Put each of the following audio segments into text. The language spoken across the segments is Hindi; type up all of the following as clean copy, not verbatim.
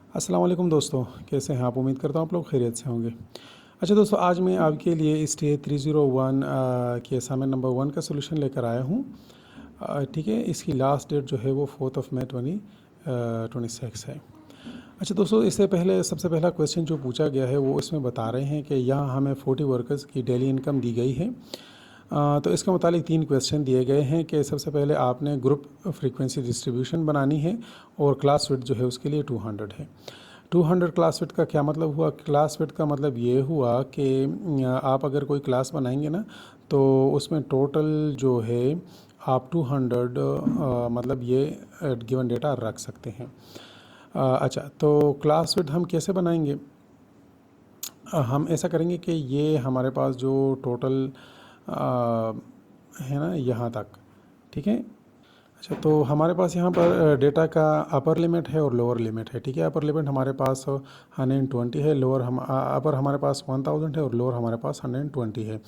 अस्सलाम वालेकुम दोस्तों, कैसे हैं आप? उम्मीद करता हूँ आप लोग खैरियत से होंगे। अच्छा दोस्तों, आज मैं आपके लिए स्टेज 301 के असाइनमेंट नंबर 1 का सोल्यूशन लेकर आया हूँ। ठीक है, इसकी लास्ट डेट जो है वो 4 मई 2026 है। अच्छा दोस्तों, इससे पहले सबसे पहला क्वेश्चन जो पूछा गया है वो इसमें बता रहे हैं कि यहाँ हमें 40 वर्कर्स की डेली इनकम दी गई है। तो इसके मुतालिक 3 क्वेश्चन दिए गए हैं कि सबसे पहले आपने ग्रुप फ्रीक्वेंसी डिस्ट्रीब्यूशन बनानी है और क्लास विड्थ जो है उसके लिए 200 है। 200 क्लास विड्थ का क्या मतलब हुआ? क्लास विड्थ का मतलब ये हुआ कि आप अगर कोई क्लास बनाएंगे ना, तो उसमें टोटल जो है आप 200 मतलब ये गिवन डेटा रख सकते हैं। अच्छा, तो क्लास विड्थ हम कैसे बनाएंगे? हम ऐसा करेंगे कि ये हमारे पास जो टोटल है ना यहाँ तक, ठीक है। अच्छा, तो हमारे पास यहाँ पर डेटा का अपर लिमिट है और लोअर लिमिट है, ठीक है। अपर लिमिट हमारे पास 120 है, लोअर हम अपर हमारे पास 1000 है और लोअर हमारे पास 120 है।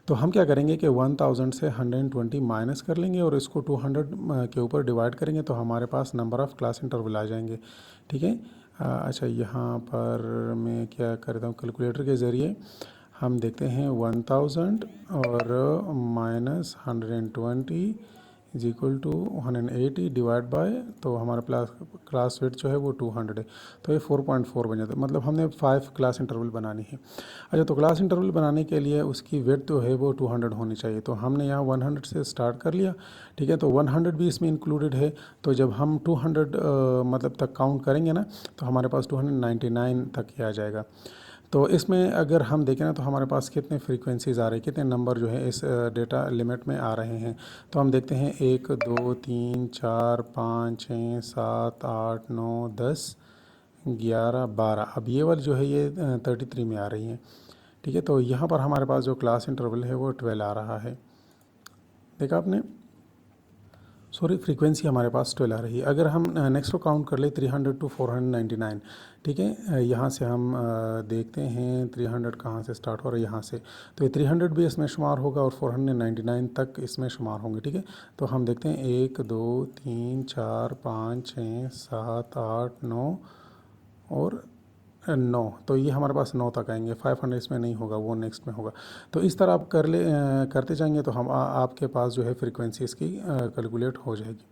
तो हम क्या करेंगे कि 1000 से 120 माइनस कर लेंगे और इसको 200 के ऊपर डिवाइड करेंगे तो हमारे पास नंबर ऑफ़ क्लास इंटरवल आ जाएंगे, ठीक है। अच्छा, यहाँ पर मैं क्या करता हूँ, कैलकुलेटर के ज़रिए हम देखते हैं 1000 और minus 120 is equal to 180 divide by, तो हमारा क्लास वेट जो है वो 200 है। तो ये 4.4 बन जाता है, मतलब हमने 5 क्लास इंटरवल बनानी है। अच्छा, तो क्लास इंटरवल बनाने के लिए उसकी वेट जो है वो 200 होनी चाहिए। तो हमने यहाँ 100 से स्टार्ट कर लिया, ठीक है। तो 100 भी इसमें इंक्लूडेड है। तो जब हम 200 मतलब तक काउंट करेंगे ना, तो हमारे पास 299 तक ही आ जाएगा। तो इसमें अगर हम देखें ना, तो हमारे पास कितने फ्रीक्वेंसीज़ आ रहे हैं, कितने नंबर जो है इस डेटा लिमिट में आ रहे हैं। तो हम देखते हैं 1 2 3 4 5 6 7 8 9 10 11 12। अब ये वाली जो है ये 33 में आ रही हैं, ठीक है। तो यहाँ पर हमारे पास जो क्लास इंटरवल है वो 12 आ रहा है, देखा आपने। सॉरी, फ्रीक्वेंसी हमारे पास 12 आ रही है। अगर हम नेक्स्ट को काउंट कर ले 300 टू 499, ठीक है। यहाँ से हम देखते हैं 300 कहाँ से स्टार्ट हो रहा है, यहाँ से। तो ये 300 भी इसमें शुमार होगा और 499 तक इसमें शुमार होंगे, ठीक है। तो हम देखते हैं 1 2 3 4 5 6 7 8 9 और 9। तो ये हमारे पास 9 तक आएंगे। 500 इसमें नहीं होगा, वो नेक्स्ट में होगा। तो इस तरह आप करते जाएंगे तो हम आपके पास जो है फ्रीक्वेंसी इसकी कैलकुलेट हो जाएगी।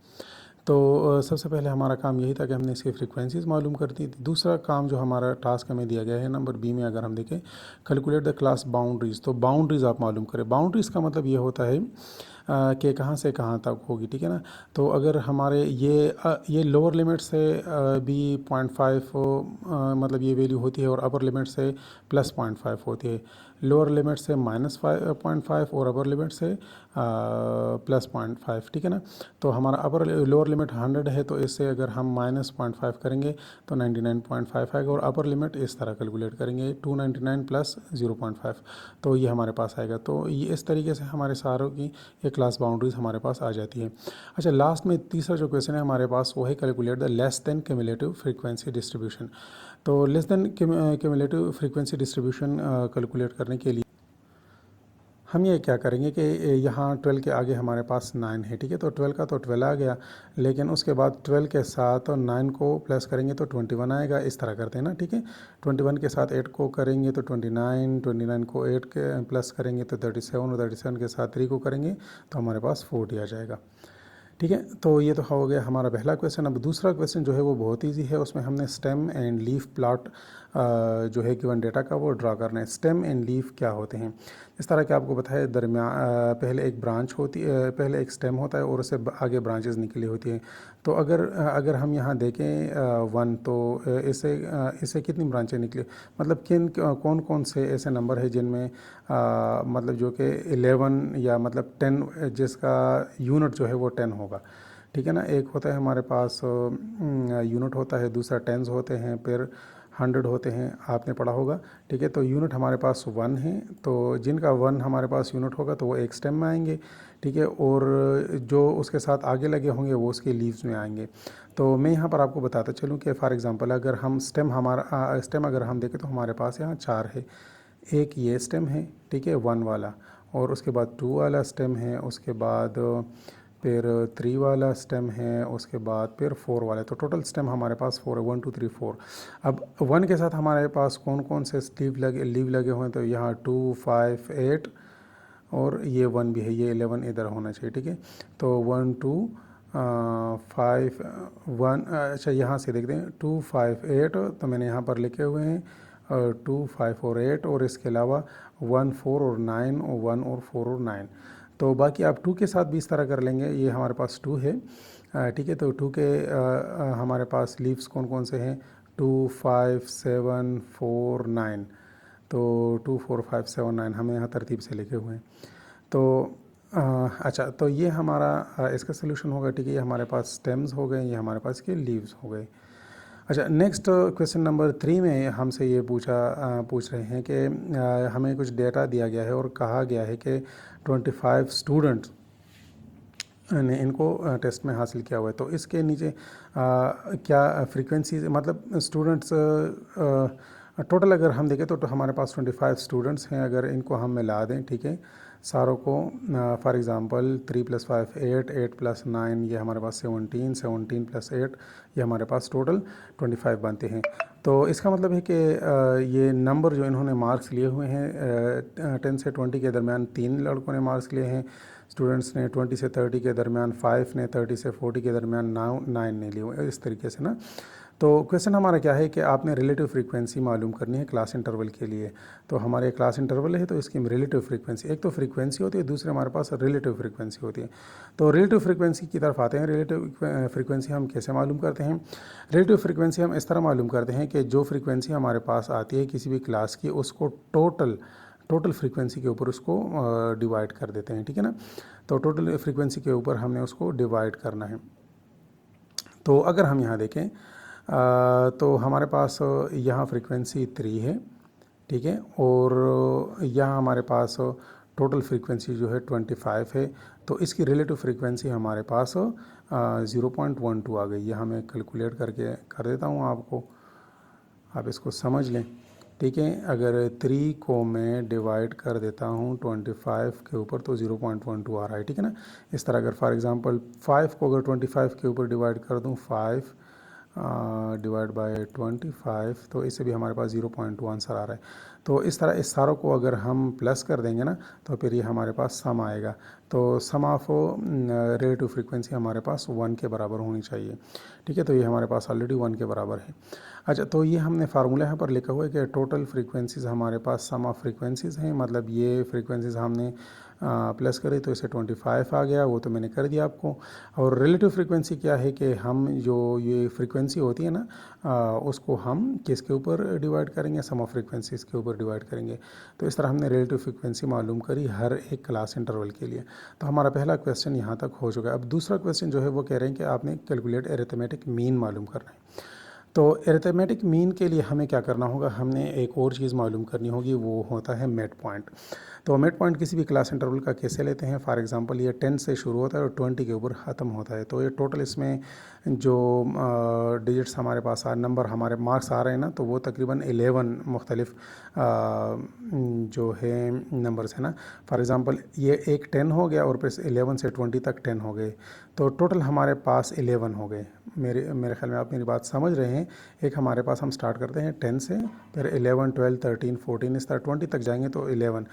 तो सबसे पहले हमारा काम यही था कि हमने इसकी फ्रीक्वेंसीज मालूम कर दी थी। दूसरा काम जो हमारा टास्क हमें दिया गया है नंबर बी में, अगर हम देखें कैलकुलेट द क्लास बाउंड्रीज़, तो बाउंड्रीज़ आप मालूम करें। बाउंड्रीज़ का मतलब ये होता है कि कहाँ से कहाँ तक होगी, ठीक है ना। तो अगर हमारे ये लोअर लिमिट से भी 0.5 मतलब ये वैल्यू होती है और अपर लिमिट से +0.5 होती है। लोअर लिमिट से -5.5 और अपर लिमिट से +0.5, ठीक है ना। तो हमारा लोअर लिमिट 100 है, तो इससे अगर हम -0.5 करेंगे तो 99.5 आएगा और अपर लिमिट इस तरह कैलकुलेट करेंगे 299 प्लस 0.5, तो ये हमारे पास आएगा। तो ये इस तरीके से हमारे सारों की ये क्लास बाउंड्रीज हमारे पास आ जाती है। अच्छा, लास्ट में तीसरा जो क्वेश्चन है हमारे पास वो है calculate the less than cumulative frequency distribution. तो less than cumulative frequency distribution calculate करने के लिए हम ये क्या करेंगे कि यहाँ 12 के आगे हमारे पास 9 है, ठीक है। तो 12 का तो 12 आ गया, लेकिन उसके बाद 12 के साथ 9 को प्लस करेंगे तो 21 आएगा। इस तरह करते हैं ना, ठीक है। 21 के साथ 8 को करेंगे तो 29, 29 को 8 के प्लस करेंगे तो 37 और 37 के साथ 3 को करेंगे तो हमारे पास 40 आ जाएगा, ठीक है। तो ये तो हो गया हमारा पहला क्वेश्चन। अब दूसरा क्वेश्चन जो है वो बहुत इजी है। उसमें हमने स्टेम एंड लीफ प्लॉट जो है गिवन डेटा का वो ड्रा करना है। स्टेम एंड लीफ क्या होते हैं? इस तरह के आपको बताया, दरमियान पहले एक ब्रांच होती है, पहले एक स्टेम होता है और उससे आगे ब्रांचेस निकली होती हैं। तो अगर हम यहाँ देखें 1, तो इससे कितनी ब्रांचें निकली, मतलब कौन कौन से ऐसे नंबर है जिनमें मतलब जो कि 11 या मतलब 10, जिसका यूनिट जो है वो 10 होगा, ठीक है ना। एक होता है हमारे पास यूनिट होता है, दूसरा टेंस होते हैं, फिर 100 होते हैं, आपने पढ़ा होगा, ठीक है। तो यूनिट हमारे पास 1 है, तो जिनका 1 हमारे पास यूनिट होगा तो वो एक स्टेम में आएंगे, ठीक है। और जो उसके साथ आगे लगे होंगे वो उसके लीव्स में आएंगे। तो मैं यहाँ पर आपको बताता चलूँ कि फॉर एग्जांपल अगर हम स्टेम अगर हम देखें तो हमारे पास यहाँ 4 है। एक ये स्टेम है, ठीक है, 1 वाला, और उसके बाद 2 वाला स्टेम है, उसके बाद फिर 3 वाला स्टेम है, उसके बाद फिर 4 वाला है। तो टोटल स्टेम हमारे पास 4 है, 1 2 3 4। अब 1 के साथ हमारे पास कौन कौन से लीव लगे हुए हैं, तो यहाँ 2 5 8 और ये 1 भी है, ये 11 इधर होना चाहिए, ठीक है। तो 1 2 5 1, अच्छा यहाँ से देखते हैं 2 5 8, तो मैंने यहाँ पर लिखे हुए हैं 2 5 और 8, और इसके अलावा 1 4 और 9 और 1 और 4 और 9। तो बाकी आप 2 के साथ भी इस तरह कर लेंगे। ये हमारे पास 2 है, ठीक है। तो 2 के हमारे पास लीव्स कौन कौन से हैं, 2 5 7 4 9। तो 2 4 5 7 9 हमें यहाँ तरतीब से लिखे हुए हैं। तो अच्छा, तो ये हमारा इसका सोल्यूशन होगा, ठीक है। ये हमारे पास स्टेम्स हो गए, ये हमारे पास के लीव्स हो गए। अच्छा, नेक्स्ट क्वेश्चन नंबर 3 में हमसे ये पूछ रहे हैं कि हमें कुछ डेटा दिया गया है और कहा गया है कि 25 स्टूडेंट्स ने इनको टेस्ट में हासिल किया हुआ है। तो इसके नीचे क्या फ्रीक्वेंसी, मतलब स्टूडेंट्स टोटल अगर हम देखें तो हमारे पास 25 स्टूडेंट्स हैं। अगर इनको हम मिला दें, ठीक है, सारों को, फॉर एग्ज़ाम्पल 3 + 5 8, 8 + 9 ये हमारे पास 17, 17 + 8 ये हमारे पास टोटल 25 बनते हैं। तो इसका मतलब है कि ये नंबर जो इन्होंने मार्क्स लिए हुए हैं 10 से 20 के दरमियान 3 लड़कों ने मार्क्स लिए हैं, स्टूडेंट्स ने 20 से 30 के दरमियान 5 ने, 30 से 40 के दरमियान 9 ने लिए हुए, इस तरीके से ना। तो क्वेश्चन हमारा क्या है कि आपने रिलेटिव फ्रीक्वेंसी मालूम करनी है क्लास इंटरवल के लिए। तो हमारे क्लास इंटरवल है, तो इसकी रिलेटिव फ्रीक्वेंसी, एक तो फ्रीक्वेंसी होती है, दूसरे हमारे पास रिलेटिव फ्रीक्वेंसी होती है। तो रिलेटिव फ्रीक्वेंसी की तरफ आते हैं। रिलेटिव फ्रीक्वेंसी हम कैसे मालूम करते हैं? रिलेटिव फ्रीक्वेंसी हम इस तरह मालूम करते हैं कि जो फ्रीक्वेंसी हमारे पास आती है किसी भी क्लास की, उसको टोटल फ्रीक्वेंसी के ऊपर उसको डिवाइड कर देते हैं, ठीक है ना। तो टोटल फ्रीक्वेंसी के ऊपर हमने उसको डिवाइड करना है। तो अगर हम यहाँ देखें तो हमारे पास यहाँ फ्रीक्वेंसी 3 है, ठीक है, और यहाँ हमारे पास टोटल फ्रीक्वेंसी जो है 25 है। तो इसकी रिलेटिव फ्रीक्वेंसी हमारे पास 0.12 आ गई। यहाँ मैं कैलकुलेट करके कर देता हूँ आपको, आप इसको समझ लें, ठीक है। अगर 3 को मैं डिवाइड कर देता हूँ 25 के ऊपर तो 0.12 आ रहा है, ठीक है ना। इस तरह अगर फॉर एग्ज़ाम्पल 5 को अगर 25 के ऊपर डिवाइड कर दूँ, 5 डिवाइड बाय 25, तो इससे भी हमारे पास 0.2 आंसर आ रहा है। तो इस तरह इस सारों को अगर हम प्लस कर देंगे ना, तो फिर ये हमारे पास सम आएगा। तो सम ऑफ रिलेटिव फ्रीक्वेंसी हमारे पास 1 के बराबर होनी चाहिए, ठीक है। तो ये हमारे पास ऑलरेडी 1 के बराबर है। अच्छा, तो ये हमने फार्मूला यहाँ पर लिखा हुआ है कि टोटल फ्रीक्वेंसीज़ हमारे पास सम ऑफ फ्रीक्वेंसीज़ हैं, मतलब ये फ्रीक्वेंसीज़ हमने प्लस करें तो इसे 25 आ गया, वो तो मैंने कर दिया आपको। और रिलेटिव फ्रीक्वेंसी क्या है कि हम जो ये फ्रीक्वेंसी होती है ना उसको हम किसके ऊपर डिवाइड करेंगे, सम ऑफ फ्रीक्वेंसीज़ के ऊपर डिवाइड करेंगे। तो इस तरह हमने रिलेटिव फ्रीक्वेंसी मालूम करी हर एक क्लास इंटरवल के लिए। तो हमारा पहला क्वेश्चन यहाँ तक हो चुका है। अब दूसरा क्वेश्चन जो है वो कह रहे हैं कि आपने कैलकुलेट अरिथमेटिक मीन मालूम करना है। तो अरिथमेटिक मीन के लिए हमें क्या करना होगा, हमने एक और चीज़ मालूम करनी होगी, वो होता है मिड पॉइंट। तो मिड पॉइंट किसी भी क्लास इंटरवल का कैसे लेते हैं? फॉर एग्जांपल ये 10 से शुरू होता है और 20 के ऊपर ख़त्म होता है। तो ये टोटल इसमें जो डिजिट्स हमारे पास नंबर हमारे मार्क्स आ रहे हैं ना, तो वो तकरीबन 11 मुख्तलिफ जो है नंबर्स है ना। फॉर एग्ज़ाम्पल ये एक 10 हो गया और फिर 11 से 20 तक 10 हो गए, तो टोटल हमारे पास 11 हो गए। मेरे ख्याल में आप मेरी बात समझ रहे हैं। एक हमारे पास हम स्टार्ट करते हैं 10 से, फिर 11 12 13 14 इस तरह 20 तक जाएंगे तो 11।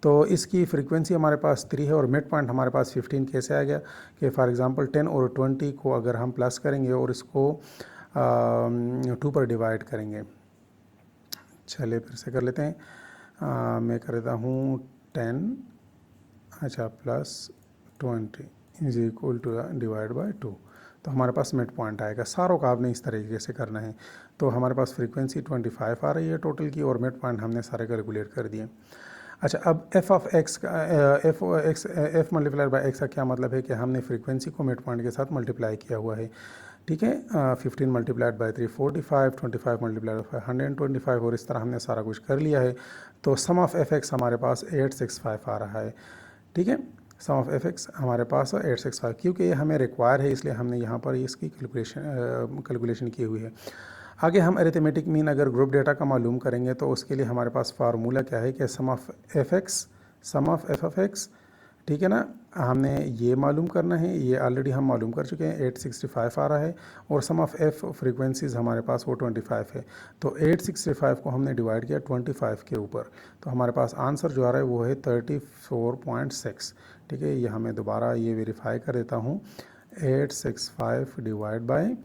तो इसकी फ्रीक्वेंसी हमारे पास 3 है और मिड पॉइंट हमारे पास 15 कैसे आ गया कि फॉर एग्ज़ाम्पल 10 और 20 को अगर हम प्लस करेंगे और इसको 2 पर डिवाइड करेंगे। चलिए फिर से कर लेते हैं। मैं कर देता हूँ 10, अच्छा, plus 20 is equal to divide by 2। तो हमारे पास मिड पॉइंट आएगा। सारों का आपने इस तरीके से करना है। तो हमारे पास फ्रीक्वेंसी 25 आ रही है टोटल की और मिड पॉइंट हमने सारे कैलकुलेट कर दिए। अच्छा, अब एफ ऑफ एक्स का एफ मल्टीप्लाइड बाय एक्स का क्या मतलब है कि हमने फ्रीक्वेंसी को मिड पॉइंट के साथ मल्टीप्लाई किया हुआ है, ठीक है। 15 मल्टीप्लाइड बाय 3 45, 25 मल्टीप्लाइड बाय 125 और इस तरह हमने सारा कुछ कर लिया है। तो सम ऑफ एफ एक्स हमारे पास 865 आ रहा है, ठीक है। सम ऑफ एफ एक्स हमारे पास 865, क्योंकि ये हमें रिक्वायर है इसलिए हमने यहाँ पर इसकी कैलकुलेशन की हुई है। आगे हम अरिथमेटिक मीन अगर ग्रुप डेटा का मालूम करेंगे तो उसके लिए हमारे पास फार्मूला क्या है कि सम ऑफ एफ ऑफ एक्स ठीक है ना। हमने ये मालूम करना है, ये ऑलरेडी हम मालूम कर चुके हैं, 865 आ रहा है और सम ऑफ एफ फ्रीक्वेंसीज़ हमारे पास वो 25 है। तो 865 को हमने डिवाइड किया 25 के ऊपर, तो हमारे पास आंसर जो आ रहा है वो है 34.6। ठीक है, ये हमें दोबारा ये वेरीफाई कर देता हूँ, 865 डिवाइड बाई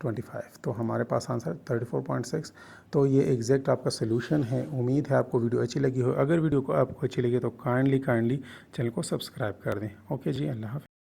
25, तो हमारे पास आंसर 34.6। तो ये एग्जैक्ट आपका सोल्यूशन है। उम्मीद है आपको वीडियो अच्छी लगी हो। अगर वीडियो को आपको अच्छी लगी तो काइंडली चैनल को सब्सक्राइब कर दें। ओके जी, अल्लाह हाफ़िज़।